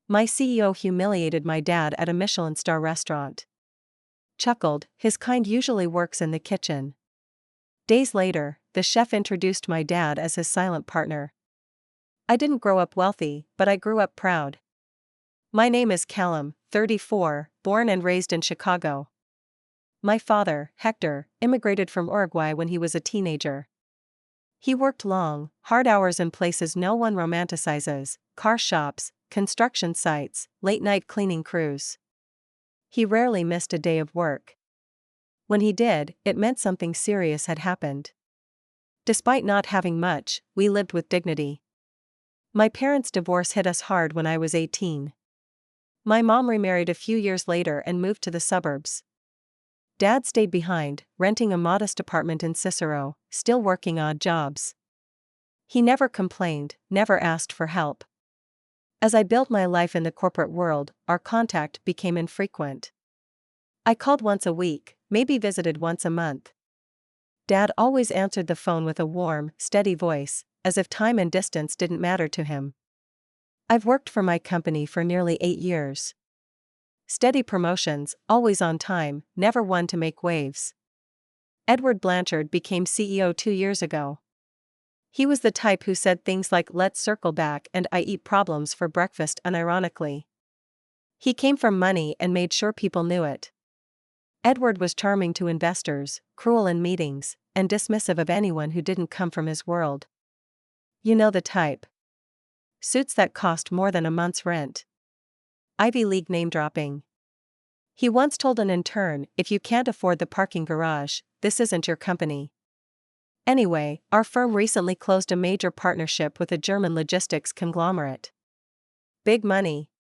My CEO humiliated my dad at a Michelin-Star restaurant. Chuckled, his kind usually works in the kitchen. Days later, the chef introduced my dad as his silent partner. I didn't grow up wealthy, but I grew up proud. My name is Callum, 34, born and raised in Chicago. My father, Hector, immigrated from Uruguay when he was a teenager. He worked long, hard hours in places no one romanticizes: car shops, construction sites, late-night cleaning crews. He rarely missed a day of work. When he did, it meant something serious had happened. Despite not having much, we lived with dignity. My parents' divorce hit us hard when I was 18. My mom remarried a few years later and moved to the suburbs. Dad stayed behind, renting a modest apartment in Cicero, still working odd jobs. He never complained, never asked for help. As I built my life in the corporate world, our contact became infrequent. I called once a week, maybe visited once a month. Dad always answered the phone with a warm, steady voice, as if time and distance didn't matter to him. I've worked for my company for nearly 8 years. Steady promotions, always on time, never one to make waves. Edward Blanchard became CEO 2 years ago. He was the type who said things like "let's circle back" and "I eat problems for breakfast" unironically. He came from money and made sure people knew it. Edward was charming to investors, cruel in meetings, and dismissive of anyone who didn't come from his world. You know the type. Suits that cost more than a month's rent. Ivy League name-dropping. He once told an intern, "If you can't afford the parking garage, this isn't your company." Anyway, our firm recently closed a major partnership with a German logistics conglomerate. Big money.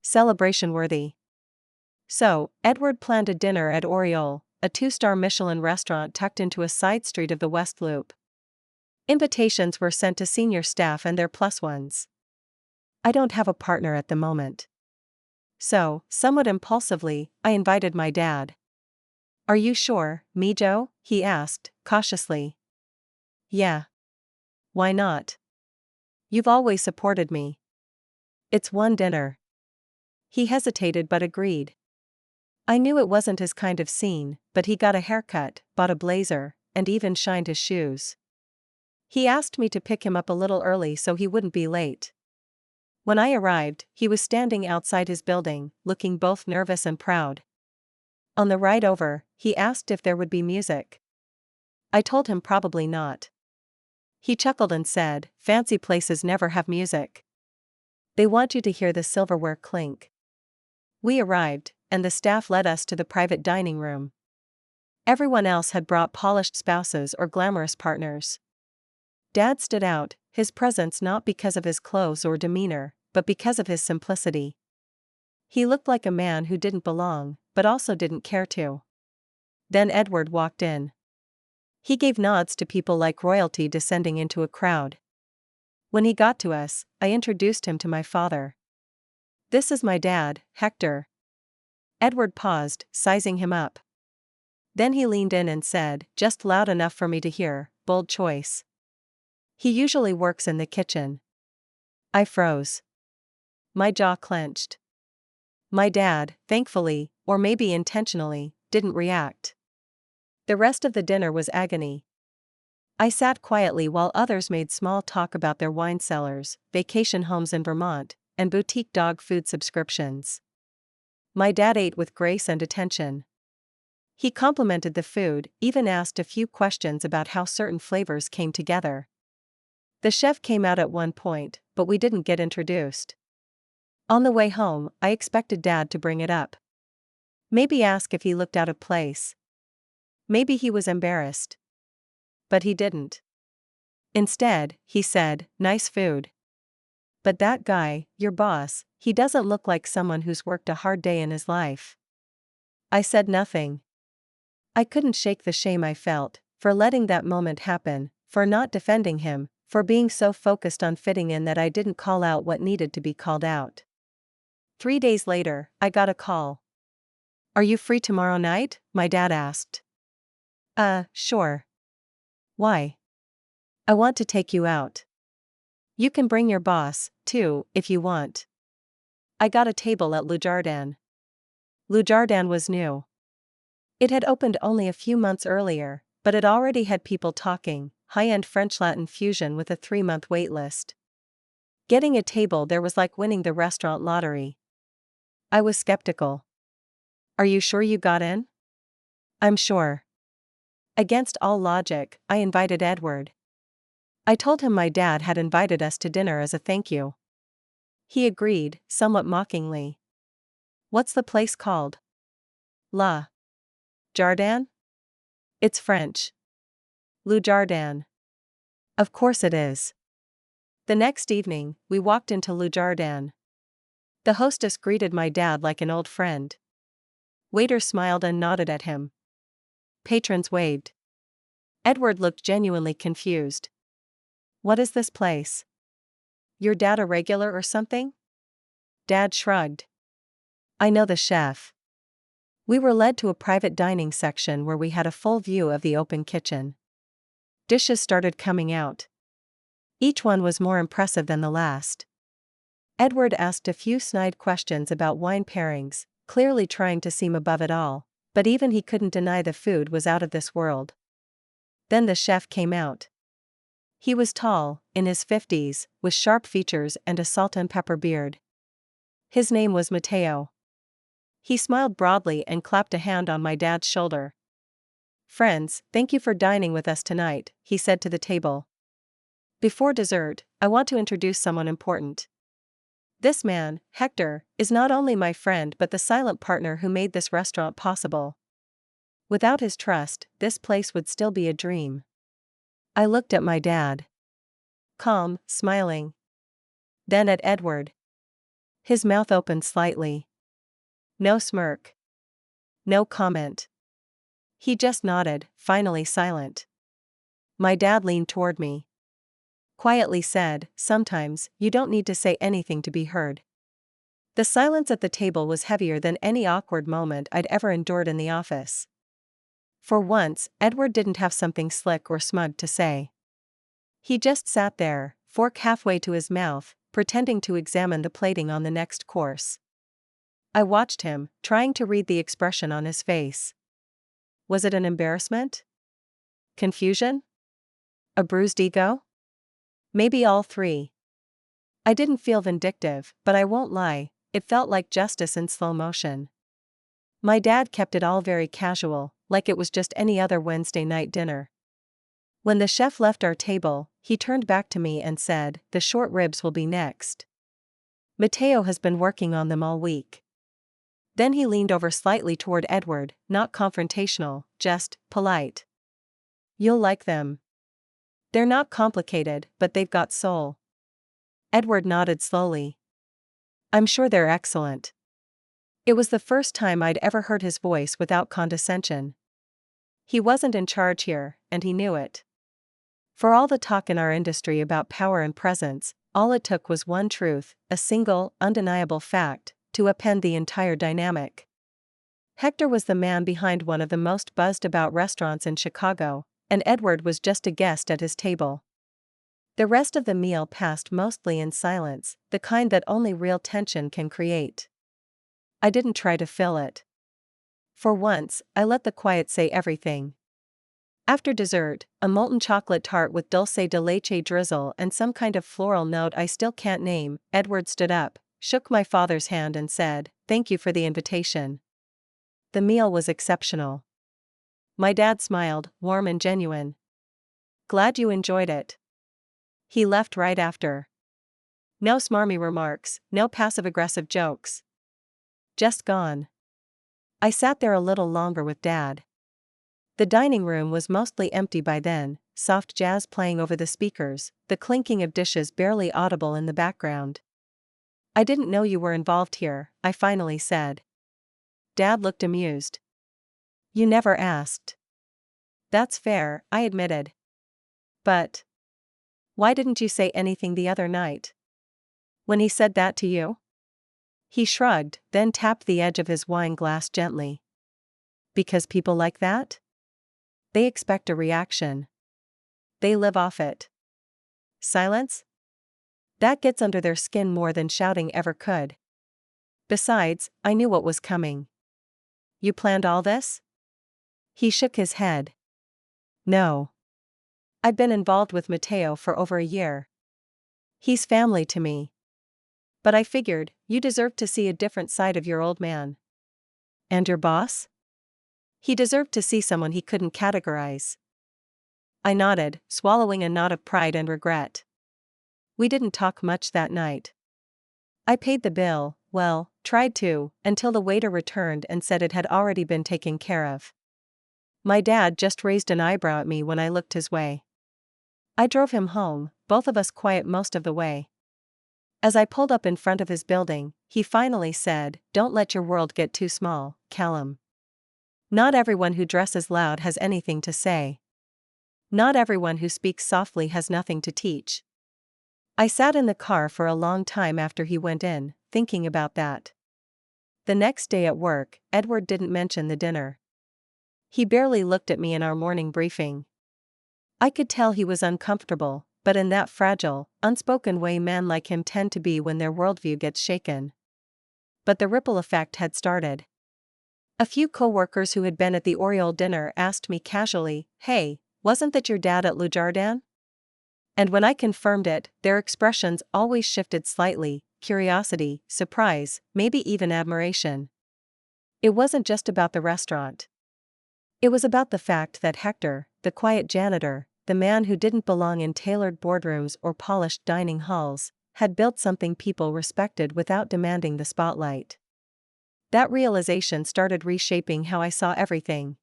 Celebration-worthy. So, Edward planned a dinner at Oriole, a 2-star Michelin restaurant tucked into a side street of the West Loop. Invitations were sent to senior staff and their plus ones. I don't have a partner at the moment. So, somewhat impulsively, I invited my dad. "Are you sure, Mijo?" he asked, cautiously. "Yeah. Why not? You've always supported me. It's one dinner." He hesitated but agreed. I knew it wasn't his kind of scene, but he got a haircut, bought a blazer, and even shined his shoes. He asked me to pick him up a little early so he wouldn't be late. When I arrived, he was standing outside his building, looking both nervous and proud. On the ride over, he asked if there would be music. I told him probably not. He chuckled and said, "Fancy places never have music. They want you to hear the silverware clink." We arrived, and the staff led us to the private dining room. Everyone else had brought polished spouses or glamorous partners. Dad stood out, his presence not because of his clothes or demeanor, but because of his simplicity. He looked like a man who didn't belong, but also didn't care to. Then Edward walked in. He gave nods to people like royalty descending into a crowd. When he got to us, I introduced him to my father. "This is my dad, Hector." Edward paused, sizing him up. Then he leaned in and said, just loud enough for me to hear, "Bold choice. He usually works in the kitchen." I froze. My jaw clenched. My dad, thankfully, or maybe intentionally, didn't react. The rest of the dinner was agony. I sat quietly while others made small talk about their wine cellars, vacation homes in Vermont, and boutique dog food subscriptions. My dad ate with grace and attention. He complimented the food, even asked a few questions about how certain flavors came together. The chef came out at one point, but we didn't get introduced. On the way home, I expected Dad to bring it up. Maybe ask if he looked out of place. Maybe he was embarrassed. But he didn't. Instead, he said, "Nice food. But that guy, your boss, he doesn't look like someone who's worked a hard day in his life." I said nothing. I couldn't shake the shame I felt, for letting that moment happen, for not defending him, for being so focused on fitting in that I didn't call out what needed to be called out. 3 days later, I got a call. "Are you free tomorrow night?" my dad asked. Sure. Why?" "I want to take you out. You can bring your boss, too, if you want." I got a table at Le Jardin. Le Jardin was new. It had opened only a few months earlier, but it already had people talking, high-end French-Latin fusion with a 3-month waitlist. Getting a table there was like winning the restaurant lottery. I was skeptical. Are you sure you got in? I'm sure. Against all logic, I invited Edward. I told him my dad had invited us to dinner as a thank you. He agreed, somewhat mockingly. What's the place called? La Jardin? It's French. Le Jardin. Of course it is. The next evening, we walked into Le Jardin. The hostess greeted my dad like an old friend. Waiter smiled and nodded at him. Patrons waved. Edward looked genuinely confused. What is this place? Your dad a regular or something? Dad shrugged. I know the chef. We were led to a private dining section where we had a full view of the open kitchen. Dishes started coming out. Each one was more impressive than the last. Edward asked a few snide questions about wine pairings, clearly trying to seem above it all, but even he couldn't deny the food was out of this world. Then the chef came out. He was tall, in his 50s, with sharp features and a salt and pepper beard. His name was Matteo. He smiled broadly and clapped a hand on my dad's shoulder. Friends, thank you for dining with us tonight, he said to the table. Before dessert, I want to introduce someone important. This man, Hector, is not only my friend but the silent partner who made this restaurant possible. Without his trust, this place would still be a dream. I looked at my dad. Calm, smiling. Then at Edward. His mouth opened slightly. No smirk. No comment. He just nodded, finally silent. My dad leaned toward me. Quietly said, sometimes, you don't need to say anything to be heard. The silence at the table was heavier than any awkward moment I'd ever endured in the office. For once, Edward didn't have something slick or smug to say. He just sat there, fork halfway to his mouth, pretending to examine the plating on the next course. I watched him, trying to read the expression on his face. Was it an embarrassment? Confusion? A bruised ego? Maybe all three. I didn't feel vindictive, but I won't lie, it felt like justice in slow motion. My dad kept it all very casual, like it was just any other Wednesday night dinner. When the chef left our table, he turned back to me and said, the short ribs will be next. Matteo has been working on them all week. Then he leaned over slightly toward Edward, not confrontational, just polite. You'll like them. They're not complicated, but they've got soul. Edward nodded slowly. I'm sure they're excellent. It was the first time I'd ever heard his voice without condescension. He wasn't in charge here, and he knew it. For all the talk in our industry about power and presence, all it took was one truth, a single, undeniable fact, to upend the entire dynamic. Hector was the man behind one of the most buzzed-about restaurants in Chicago, and Edward was just a guest at his table. The rest of the meal passed mostly in silence, the kind that only real tension can create. I didn't try to fill it. For once, I let the quiet say everything. After dessert, a molten chocolate tart with dulce de leche drizzle and some kind of floral note I still can't name, Edward stood up, shook my father's hand and said, "Thank you for the invitation." The meal was exceptional. My dad smiled, warm and genuine. Glad you enjoyed it. He left right after. No smarmy remarks, no passive-aggressive jokes. Just gone. I sat there a little longer with Dad. The dining room was mostly empty by then, soft jazz playing over the speakers, the clinking of dishes barely audible in the background. I didn't know you were involved here, I finally said. Dad looked amused. You never asked. That's fair, I admitted. But why didn't you say anything the other night? When he said that to you? He shrugged, then tapped the edge of his wine glass gently. Because people like that? They expect a reaction. They live off it. Silence? That gets under their skin more than shouting ever could. Besides, I knew what was coming. You planned all this? He shook his head. No. I've been involved with Matteo for over a year. He's family to me. But I figured, you deserved to see a different side of your old man. And your boss? He deserved to see someone he couldn't categorize. I nodded, swallowing a knot of pride and regret. We didn't talk much that night. I paid the bill, well, tried to, until the waiter returned and said it had already been taken care of. My dad just raised an eyebrow at me when I looked his way. I drove him home, both of us quiet most of the way. As I pulled up in front of his building, he finally said, "Don't let your world get too small, Callum. Not everyone who dresses loud has anything to say. Not everyone who speaks softly has nothing to teach." I sat in the car for a long time after he went in, thinking about that. The next day at work, Edward didn't mention the dinner. He barely looked at me in our morning briefing. I could tell he was uncomfortable, but in that fragile, unspoken way men like him tend to be when their worldview gets shaken. But the ripple effect had started. A few co-workers who had been at the Oriole dinner asked me casually, "Hey, wasn't that your dad at Lujardin?" And when I confirmed it, their expressions always shifted slightly: curiosity, surprise, maybe even admiration. It wasn't just about the restaurant. It was about the fact that Hector, the quiet janitor, the man who didn't belong in tailored boardrooms or polished dining halls, had built something people respected without demanding the spotlight. That realization started reshaping how I saw everything.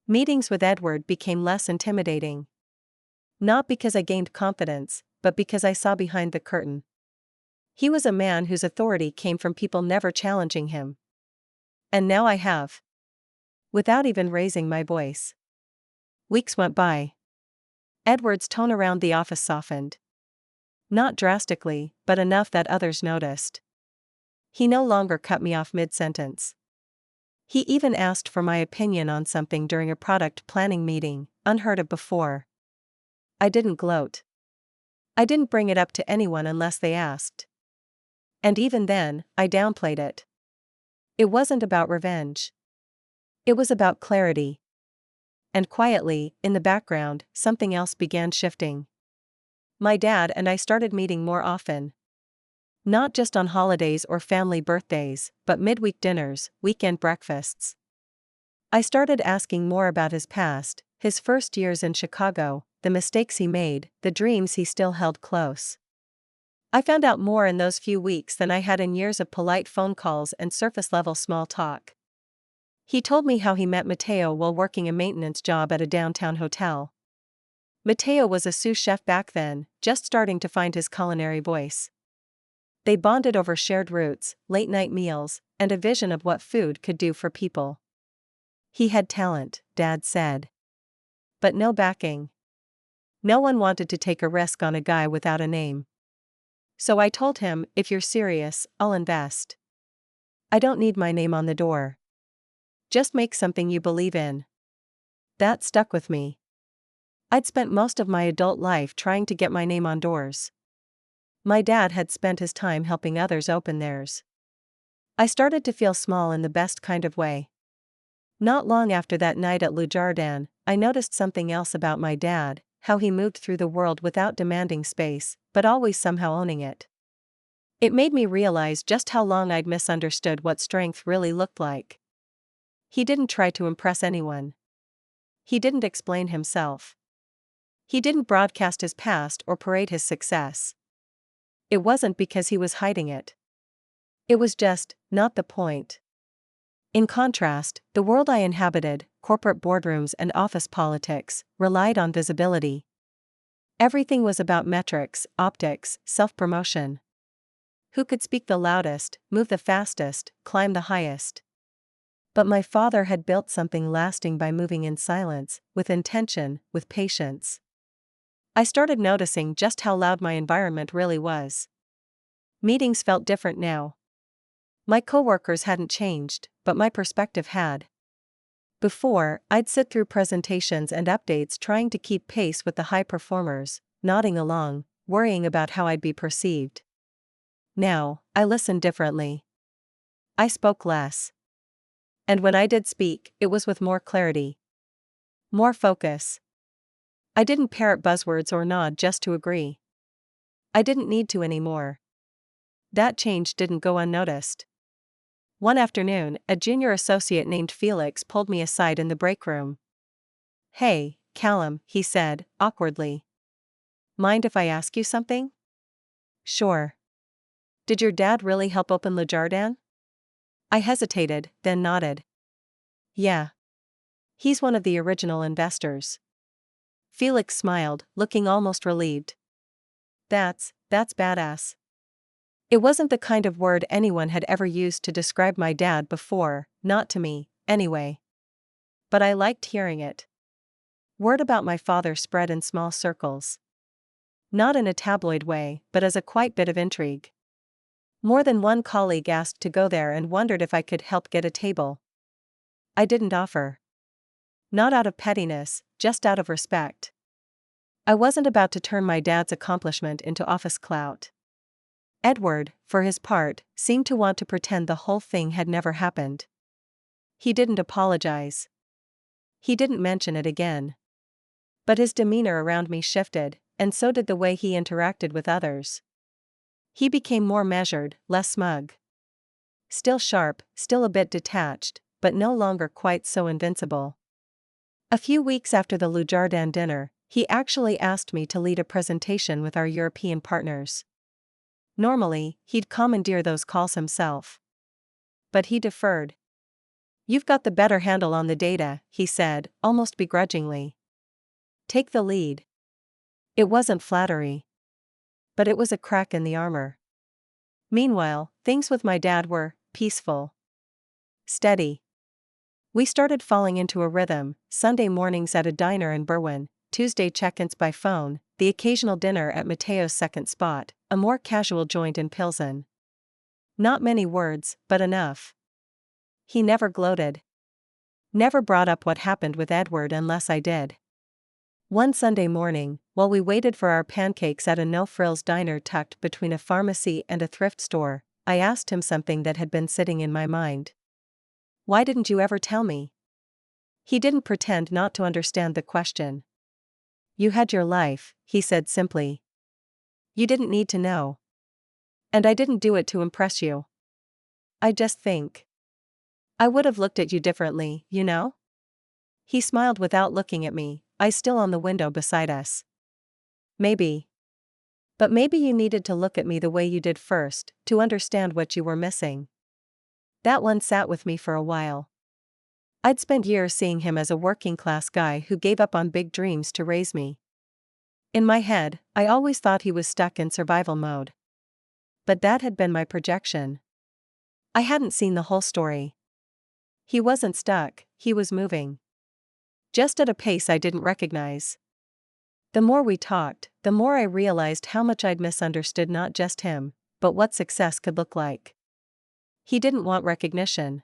Meetings with Edward became less intimidating. Not because I gained confidence, but because I saw behind the curtain. He was a man whose authority came from people never challenging him. And now I have. Without even raising my voice. Weeks went by. Edward's tone around the office softened. Not drastically, but enough that others noticed. He no longer cut me off mid-sentence. He even asked for my opinion on something during a product planning meeting, unheard of before. I didn't gloat. I didn't bring it up to anyone unless they asked. And even then, I downplayed it. It wasn't about revenge. It was about clarity. And quietly, in the background, something else began shifting. My dad and I started meeting more often. Not just on holidays or family birthdays, but midweek dinners, weekend breakfasts. I started asking more about his past, his first years in Chicago, the mistakes he made, the dreams he still held close. I found out more in those few weeks than I had in years of polite phone calls and surface-level small talk. He told me how he met Matteo while working a maintenance job at a downtown hotel. Matteo was a sous chef back then, just starting to find his culinary voice. They bonded over shared roots, late-night meals, and a vision of what food could do for people. He had talent, Dad said. But no backing. No one wanted to take a risk on a guy without a name. So I told him, "If you're serious, I'll invest. I don't need my name on the door. Just make something you believe in." That stuck with me. I'd spent most of my adult life trying to get my name on doors. My dad had spent his time helping others open theirs. I started to feel small in the best kind of way. Not long after that night at Lujardin, I noticed something else about my dad, how he moved through the world without demanding space, but always somehow owning it. It made me realize just how long I'd misunderstood what strength really looked like. He didn't try to impress anyone. He didn't explain himself. He didn't broadcast his past or parade his success. It wasn't because he was hiding it. It was just not the point. In contrast, the world I inhabited, corporate boardrooms and office politics, relied on visibility. Everything was about metrics, optics, self-promotion. Who could speak the loudest, move the fastest, climb the highest? But my father had built something lasting by moving in silence, with intention, with patience. I started noticing just how loud my environment really was. Meetings felt different now. My coworkers hadn't changed, but my perspective had. Before, I'd sit through presentations and updates trying to keep pace with the high performers, nodding along, worrying about how I'd be perceived. Now, I listened differently. I spoke less. And when I did speak, it was with more clarity. More focus. I didn't parrot buzzwords or nod just to agree. I didn't need to anymore. That change didn't go unnoticed. One afternoon, a junior associate named Felix pulled me aside in the break room. "Hey, Callum," he said, awkwardly. "Mind if I ask you something?" "Sure. Did your dad really help open Le Jardin?" I hesitated, then nodded. "Yeah. He's one of the original investors." Felix smiled, looking almost relieved. That's badass." It wasn't the kind of word anyone had ever used to describe my dad before, not to me, anyway. But I liked hearing it. Word about my father spread in small circles. Not in a tabloid way, but as a quiet bit of intrigue. More than one colleague asked to go there and wondered if I could help get a table. I didn't offer. Not out of pettiness, just out of respect. I wasn't about to turn my dad's accomplishment into office clout. Edward, for his part, seemed to want to pretend the whole thing had never happened. He didn't apologize. He didn't mention it again. But his demeanor around me shifted, and so did the way he interacted with others. He became more measured, less smug. Still sharp, still a bit detached, but no longer quite so invincible. A few weeks after the Le Jardin dinner, he actually asked me to lead a presentation with our European partners. Normally, he'd commandeer those calls himself. But he deferred. "You've got the better handle on the data," he said, almost begrudgingly. "Take the lead." It wasn't flattery. But it was a crack in the armor. Meanwhile, things with my dad were peaceful. Steady. We started falling into a rhythm: Sunday mornings at a diner in Berwyn, Tuesday check-ins by phone, the occasional dinner at Mateo's second spot, a more casual joint in Pilsen. Not many words, but enough. He never gloated. Never brought up what happened with Edward unless I did. One Sunday morning, while we waited for our pancakes at a no-frills diner tucked between a pharmacy and a thrift store, I asked him something that had been sitting in my mind. "Why didn't you ever tell me?" He didn't pretend not to understand the question. "You had your life," he said simply. "You didn't need to know. And I didn't do it to impress you. I just think I would have looked at you differently, you know?" He smiled without looking at me, eyes still on the window beside us. "Maybe. But maybe you needed to look at me the way you did first, to understand what you were missing." That one sat with me for a while. I'd spent years seeing him as a working-class guy who gave up on big dreams to raise me. In my head, I always thought he was stuck in survival mode. But that had been my projection. I hadn't seen the whole story. He wasn't stuck, he was moving. Just at a pace I didn't recognize. The more we talked, the more I realized how much I'd misunderstood not just him, but what success could look like. He didn't want recognition.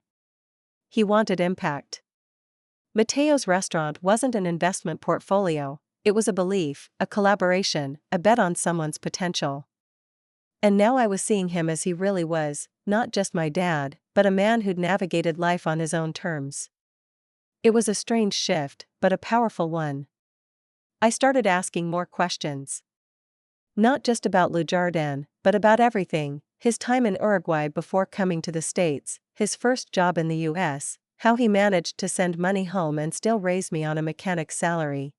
He wanted impact. Mateo's restaurant wasn't an investment portfolio, it was a belief, a collaboration, a bet on someone's potential. And now I was seeing him as he really was, not just my dad, but a man who'd navigated life on his own terms. It was a strange shift, but a powerful one. I started asking more questions. Not just about Le Jardin, but about everything: his time in Uruguay before coming to the States, his first job in the US, how he managed to send money home and still raise me on a mechanic's salary.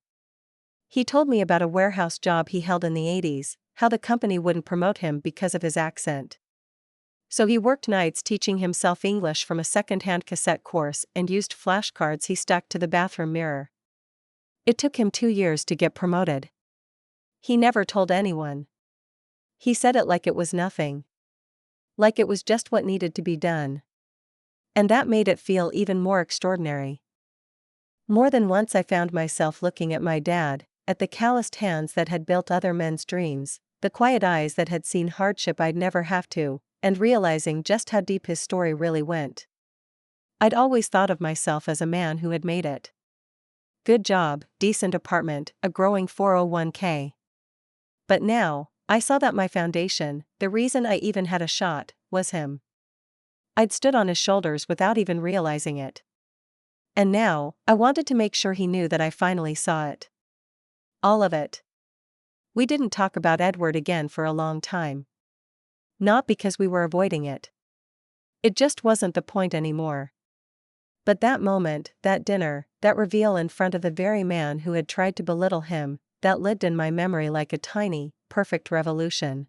He told me about a warehouse job he held in the 80s, how the company wouldn't promote him because of his accent. So he worked nights teaching himself English from a second-hand cassette course and used flashcards he stuck to the bathroom mirror. It took him 2 years to get promoted. He never told anyone. He said it like it was nothing. Like it was just what needed to be done. And that made it feel even more extraordinary. More than once I found myself looking at my dad, at the calloused hands that had built other men's dreams, the quiet eyes that had seen hardship I'd never have to, and realizing just how deep his story really went. I'd always thought of myself as a man who had made it. Good job, decent apartment, a growing 401k. But now, I saw that my foundation, the reason I even had a shot, was him. I'd stood on his shoulders without even realizing it. And now, I wanted to make sure he knew that I finally saw it. All of it. We didn't talk about Edward again for a long time. Not because we were avoiding it. It just wasn't the point anymore. But that moment, that dinner, that reveal in front of the very man who had tried to belittle him, that lived in my memory like a tiny, perfect revolution.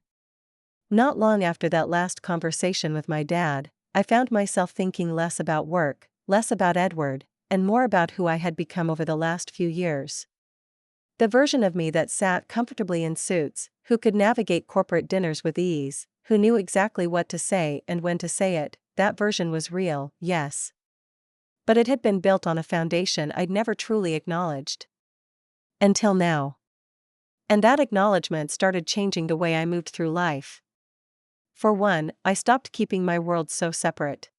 Not long after that last conversation with my dad, I found myself thinking less about work, less about Edward, and more about who I had become over the last few years. The version of me that sat comfortably in suits, who could navigate corporate dinners with ease, who knew exactly what to say and when to say it, that version was real, yes. But it had been built on a foundation I'd never truly acknowledged. Until now. And that acknowledgement started changing the way I moved through life. For one, I stopped keeping my world so separate.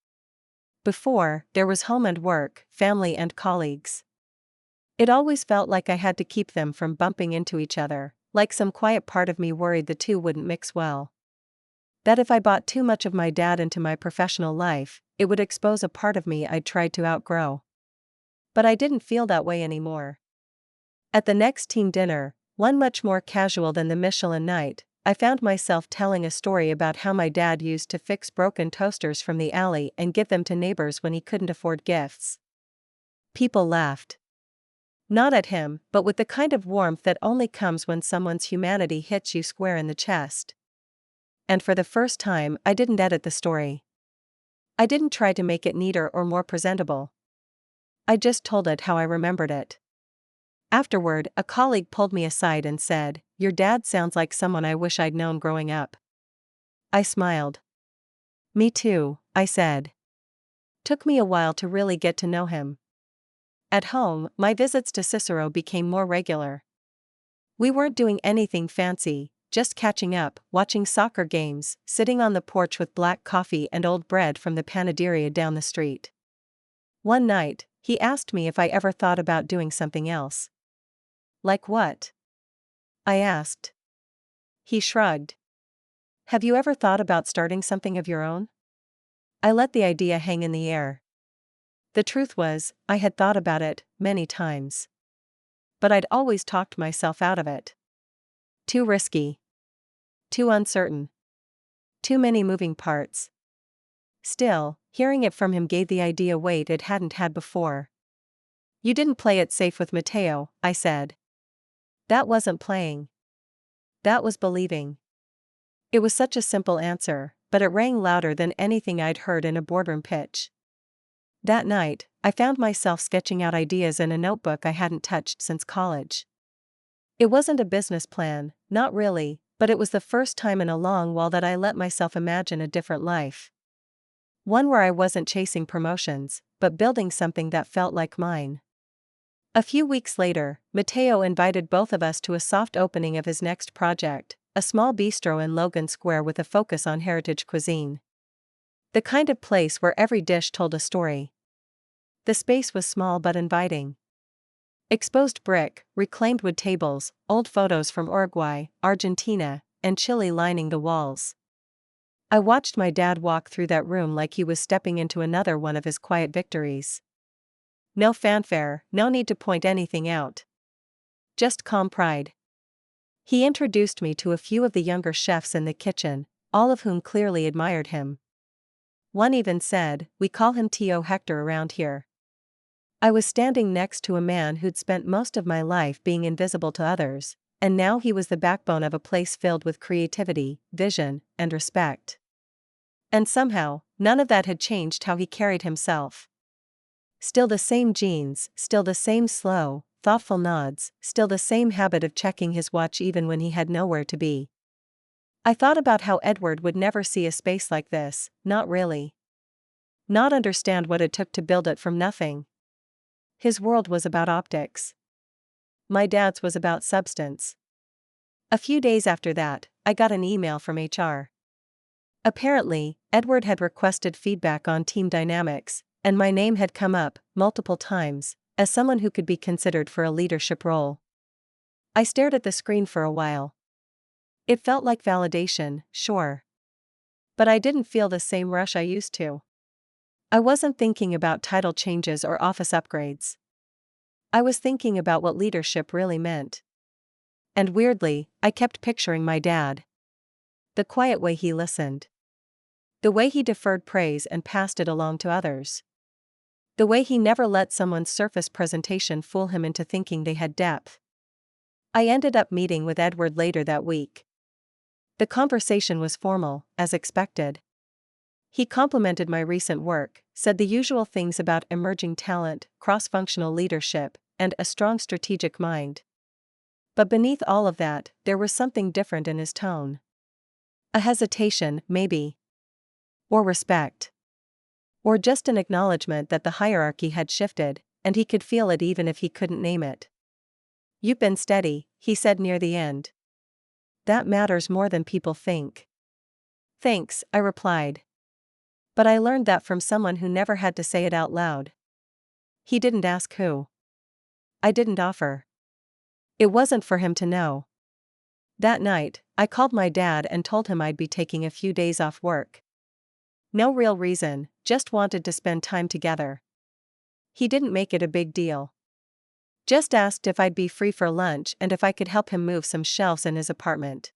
Before, there was home and work, family and colleagues. It always felt like I had to keep them from bumping into each other, like some quiet part of me worried the two wouldn't mix well. That if I brought too much of my dad into my professional life, it would expose a part of me I'd tried to outgrow. But I didn't feel that way anymore. At the next team dinner, one much more casual than the Michelin night, I found myself telling a story about how my dad used to fix broken toasters from the alley and give them to neighbors when he couldn't afford gifts. People laughed. Not at him, but with the kind of warmth that only comes when someone's humanity hits you square in the chest. And for the first time, I didn't edit the story. I didn't try to make it neater or more presentable. I just told it how I remembered it. Afterward, a colleague pulled me aside and said, "Your dad sounds like someone I wish I'd known growing up." I smiled. Me too, I said. Took me a while to really get to know him. At home, my visits to Cicero became more regular. We weren't doing anything fancy, just catching up, watching soccer games, sitting on the porch with black coffee and old bread from the panaderia down the street. One night, he asked me if I ever thought about doing something else. Like what? I asked. He shrugged. Have you ever thought about starting something of your own? I let the idea hang in the air. The truth was, I had thought about it many times. But I'd always talked myself out of it. Too risky. Too uncertain. Too many moving parts. Still, hearing it from him gave the idea weight it hadn't had before. You didn't play it safe with Matteo, I said. That wasn't playing. That was believing. It was such a simple answer, but it rang louder than anything I'd heard in a boardroom pitch. That night, I found myself sketching out ideas in a notebook I hadn't touched since college. It wasn't a business plan, not really, but it was the first time in a long while that I let myself imagine a different life. One where I wasn't chasing promotions, but building something that felt like mine. A few weeks later, Matteo invited both of us to a soft opening of his next project, a small bistro in Logan Square with a focus on heritage cuisine. The kind of place where every dish told a story. The space was small but inviting. Exposed brick, reclaimed wood tables, old photos from Uruguay, Argentina, and Chile lining the walls. I watched my dad walk through that room like he was stepping into another one of his quiet victories. No fanfare, no need to point anything out. Just calm pride. He introduced me to a few of the younger chefs in the kitchen, all of whom clearly admired him. One even said, "We call him Tio Hector around here." I was standing next to a man who'd spent most of my life being invisible to others, and now he was the backbone of a place filled with creativity, vision, and respect. And somehow, none of that had changed how he carried himself. Still the same jeans, still the same slow, thoughtful nods, still the same habit of checking his watch even when he had nowhere to be. I thought about how Edward would never see a space like this, not really. Not understand what it took to build it from nothing. His world was about optics. My dad's was about substance. A few days after that, I got an email from HR. Apparently, Edward had requested feedback on team dynamics, and my name had come up, multiple times, as someone who could be considered for a leadership role. I stared at the screen for a while. It felt like validation, sure. But I didn't feel the same rush I used to. I wasn't thinking about title changes or office upgrades. I was thinking about what leadership really meant. And weirdly, I kept picturing my dad. The quiet way he listened. The way he deferred praise and passed it along to others. The way he never let someone's surface presentation fool him into thinking they had depth. I ended up meeting with Edward later that week. The conversation was formal, as expected. He complimented my recent work, said the usual things about emerging talent, cross-functional leadership, and a strong strategic mind. But beneath all of that, there was something different in his tone. A hesitation, maybe. Or respect. Or just an acknowledgement that the hierarchy had shifted, and he could feel it even if he couldn't name it. "You've been steady," he said near the end. "That matters more than people think." "Thanks," I replied. But I learned that from someone who never had to say it out loud. He didn't ask who. I didn't offer. It wasn't for him to know. That night, I called my dad and told him I'd be taking a few days off work. No real reason, just wanted to spend time together. He didn't make it a big deal. Just asked if I'd be free for lunch and if I could help him move some shelves in his apartment.